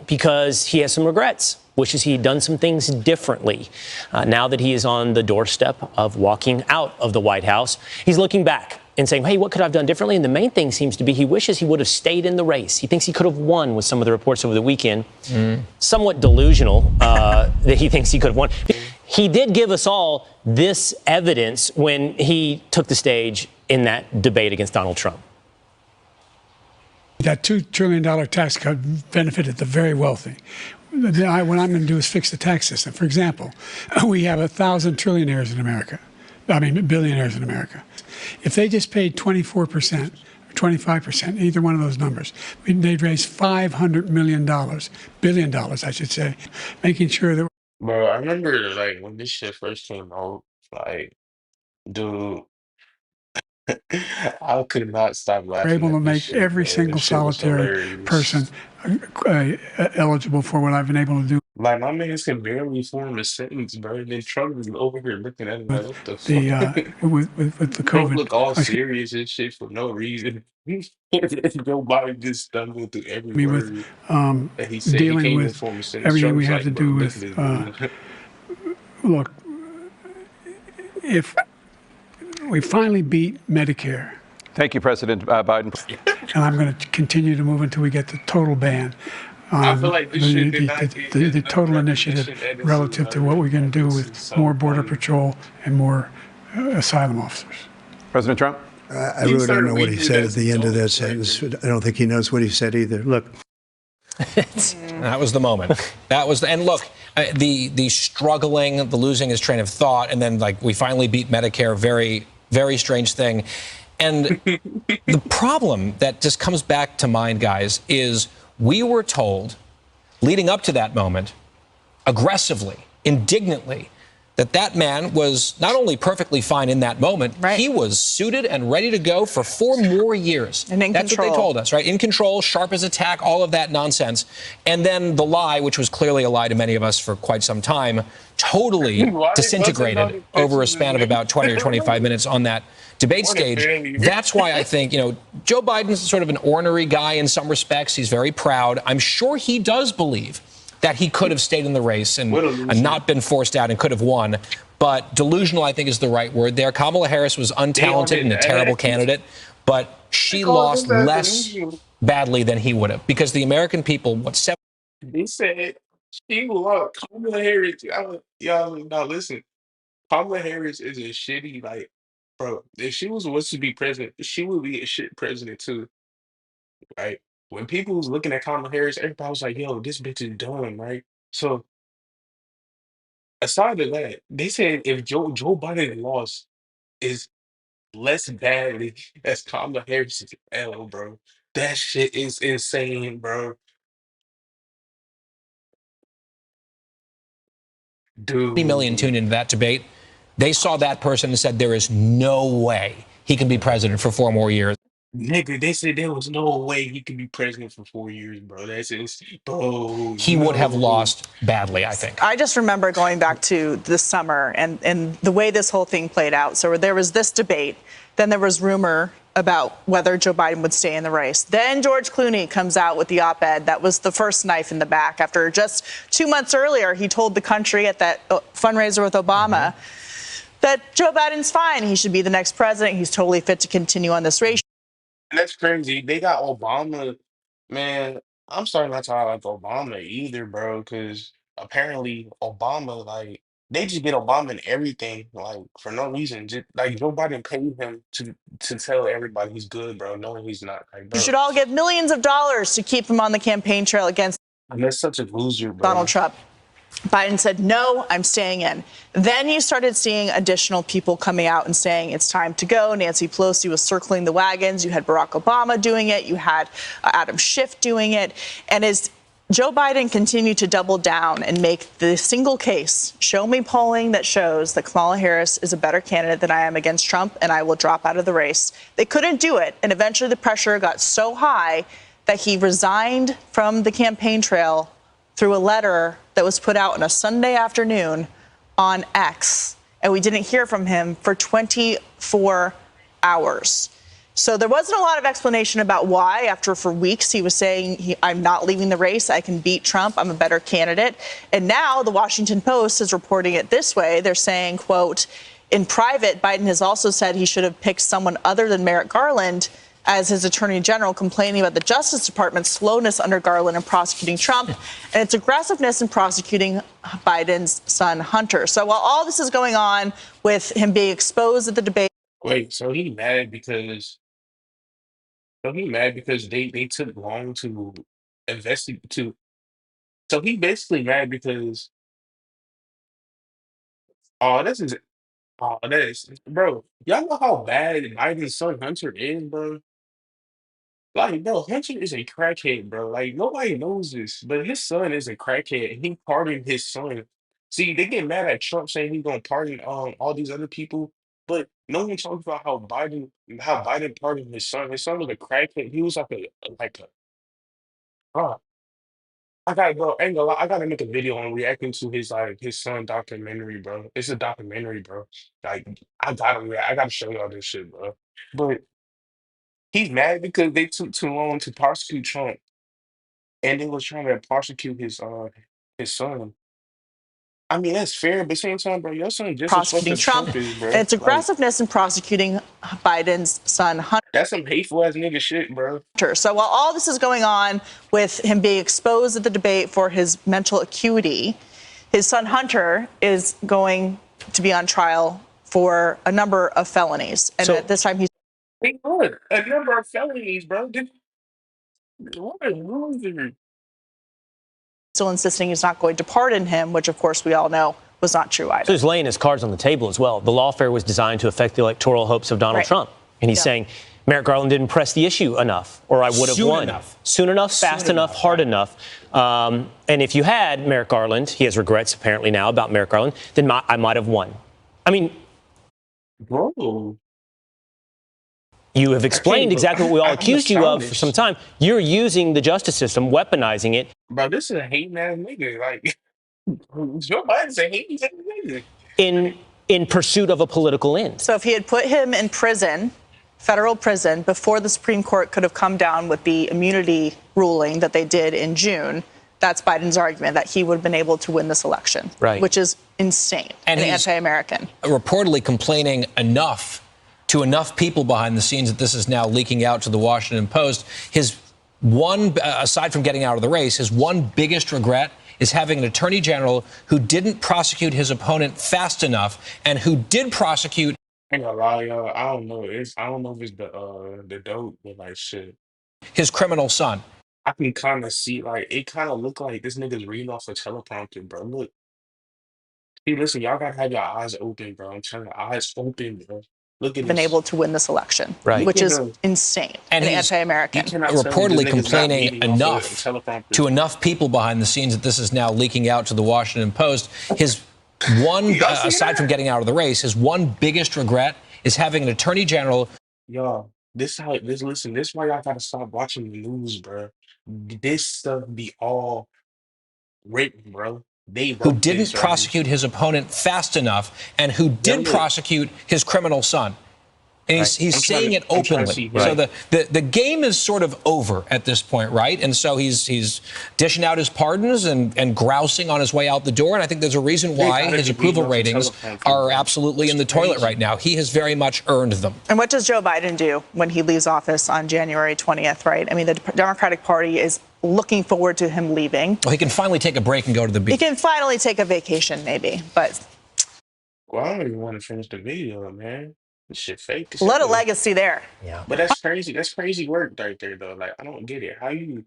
because he has some regrets, wishes he had done some things differently. Now that he is on the doorstep of walking out of the White House, he's looking back and saying, hey, what could I have done differently? And the main thing seems to be he wishes he would have stayed in the race. He thinks he could have won with some of the reports over the weekend. Somewhat delusional that he thinks he could have won. He did give us all this evidence when he took the stage in that debate against Donald Trump. That $2 trillion tax cut benefited the very wealthy. What I'm going to do is fix the tax system. For example, we have 1,000 trillionaires in America. Billionaires in America. If they just paid 24% or 25%, either one of those numbers, they'd raise $500 million, billion dollars, I should say, making sure that. Bro, I remember like when this shit first came out, like, dude, I could not stop We're laughing able to at this make shit, every man. single This shit was solitary person hilarious. eligible for what I've been able to do Like my man can barely form a sentence, bro. And then Trump is over here looking at him like, with what the fuck? the with the Trump COVID. look all serious and shit for no reason. Joe Biden just stumbled through every Be with word that he said. He dealing can't even with form a sentence. everything Trump we was have to like, bro, do look at with. this dude. Look, if we finally beat Medicare. Thank you, President Biden. And I'm going to continue to move until we get the total ban I on feel like this shit did not get the enough total initiative recognition, and this is relative to what we're going to do hilarious. with This is so more Border funny. Patrol and more asylum officers. President Trump? I He really don't started know what he reading it said at as the end of that adults, sentence. like, I don't think he knows what he said either. Look, That was the moment. That was and look, the struggling, the losing his train of thought, and then like we finally beat Medicare. Very, very strange thing. And the problem that just comes back to mind, guys, is we were told, leading up to that moment, aggressively, indignantly, that man was not only perfectly fine in that moment, Right. he was suited and ready to go for 4 more years. And in That's what they control. told us, right? In control, sharp as a tack, all of that nonsense. And then the lie, which was clearly a lie to many of us for quite some time, totally Why disintegrated wasn't over a span of about 20 or 25 minutes on that debate stage. That's why I think, Joe Biden's sort of an ornery guy in some respects. He's very proud. I'm sure he does believe that he could have stayed in the race and not been forced out and could have won. But delusional, I think, is the right word there. Kamala Harris was untalented and a terrible candidate, but she lost less badly than he would have because the American people, They said she lost. Kamala Harris, y'all now listen. Kamala Harris is a shitty, like, bro. If she was to be president, she would be a shit president too, right? When people was looking at Kamala Harris, everybody was like, "Yo, this bitch is dumb," right? So aside of that, they said if Joe Biden lost is less badly as Kamala Harris's L, bro. That shit is insane, bro. 20 million Dude. tuned into that debate. They saw that person and said, there is no way he can be president for 4 more years. Nigga, they said there was no way he could be president for 4 years, bro. Bro, He would have no. lost badly, I think. I just remember going back to this summer and the way this whole thing played out. So there was this debate, then there was rumor about whether Joe Biden would stay in the race. Then George Clooney comes out with the op-ed that was the first knife in the back. After just 2 months earlier, he told the country at that fundraiser with Obama that Joe Biden's fine. He should be the next president. He's totally fit to continue on this race. And that's crazy. They got Obama, man. I'm starting not to like Obama either, bro, because apparently Obama, like, they just get Obama in everything, like, for no reason. Just, like, Joe Biden paid him to tell everybody he's good, bro, knowing he's not. Like, You bro, should all give millions of dollars to keep him on the campaign trail against and that's such a loser, Donald bro. Trump. Biden said, no, I'm staying in. Then you started seeing additional people coming out and saying it's time to go. Nancy Pelosi was circling the wagons. You had Barack Obama doing it. You had Adam Schiff doing it. And as Joe Biden continued to double down and make the single case, show me polling that shows that Kamala Harris is a better candidate than I am against Trump, and I will drop out of the race. They couldn't do it. And eventually the pressure got so high that he resigned from the campaign trail through a letter that was put out on a Sunday afternoon on X. And we didn't hear from him for 24 hours. So there wasn't a lot of explanation about why. After for weeks he was saying, I'm not leaving the race. I can beat Trump. I'm a better candidate. And now the Washington Post is reporting it this way. They're saying, quote, in private, Biden has also said he should have picked someone other than Merrick Garland as his attorney general, complaining about the Justice Department's slowness under Garland in prosecuting Trump and its aggressiveness in prosecuting Biden's son, Hunter. So while all this is going on with him being exposed at the debate. Wait, so he mad because they took long to investigate to so he basically mad because oh this is oh that is bro, y'all know how bad Biden's son Hunter is, bro? Like, bro, Hunter is a crackhead, bro. Like, nobody knows this, but his son is a crackhead, and he pardoned his son. See, they get mad at Trump saying he's gonna pardon all these other people, but no one talks about how Biden pardoned his son. His son was a crackhead. He was like a I gotta go. Ain't gonna lie, I gotta make a video on reacting to his son documentary, bro. It's a documentary, bro. Like I gotta show y'all this shit, bro. But he's mad because they took too long to prosecute Trump, and they was trying to prosecute his son. I mean that's fair, but same time, bro, your son just as fucked Prosecuting as Trump Trump is, and bro. its Like aggressiveness in prosecuting Biden's son, that's some hateful ass nigga shit, bro. Hunter. So while all this is going on with him being exposed at the debate for his mental acuity, his son, Hunter, is going to be on trial for a number of felonies. And So- at this time, he's They good. A number of felonies, bro. What a loser. still insisting he's not going to pardon him, which, of course, we all know was not true either. So he's laying his cards on the table as well. The lawfare was designed to affect the electoral hopes of Donald Right. Trump. And he's Yeah. saying Merrick Garland didn't press the issue enough, or I would have Soon won. enough. Soon enough, fast Soon enough, enough, hard right. enough. And if you had Merrick Garland, he has regrets apparently now about Merrick Garland, then I might have won. I mean, Bro. you have explained believe- exactly what we all I'm accused you of for astonished. some time. You're using the justice system, weaponizing it Bro, this is a hating ass nigga. Like Joe Biden's a hating ass nigga. in pursuit of a political end. So if he had put him in prison, federal prison, before the Supreme Court could have come down with the immunity ruling that they did in June, that's Biden's argument that he would have been able to win this election, Right. which is insane And and he's- anti-American. Reportedly complaining enough to enough people behind the scenes that this is now leaking out to the Washington Post. His one, aside from getting out of the race, his one biggest regret is having an attorney general who didn't prosecute his opponent fast enough and who did prosecute. I ain't gonna lie, y'all. I don't know. I don't know if it's the dope, but like shit. His criminal son. I can kind of see like it kind of look like this nigga's reading off a teleprompter, bro. Look, see, listen, y'all gotta have your eyes open, bro. I'm telling you, eyes open, bro. Look at Been this. able to win this election, Right. which is Yeah. insane And and he's- You anti-American. cannot tell me this Reportedly nigga's not complaining reading off a enough teleprompter. to enough people behind the scenes that this is now leaking out to the Washington Post. His one, Y'all see aside that? from getting out of the race, his one biggest regret is having an attorney general Y'all, listen, this why y'all gotta stop watching the news, bro. This stuff be all written, bro. They who wrote didn't this right here. prosecute his opponent fast enough and who did Yeah. prosecute his criminal son. And he's I'm trying saying to- it I'm trying to openly. see, So right. the game is sort of over at this point, right? And so he's dishing out his pardons and grousing on his way out the door. And I think there's a reason why gotta his be approval reading off ratings the teleprompter, are bro. absolutely in the It's toilet crazy. right now. He has very much earned them. And what does Joe Biden do when he leaves office on January 20th, right? I mean, the Democratic Party is looking forward to him leaving. Well, he can finally take a break and go to the He beach. can finally take a vacation, maybe, but Well, I don't even want to finish the video, man. This shit fake. as let a hell. legacy there. But that's crazy. That's crazy work right there, though. Like, I don't get it. How you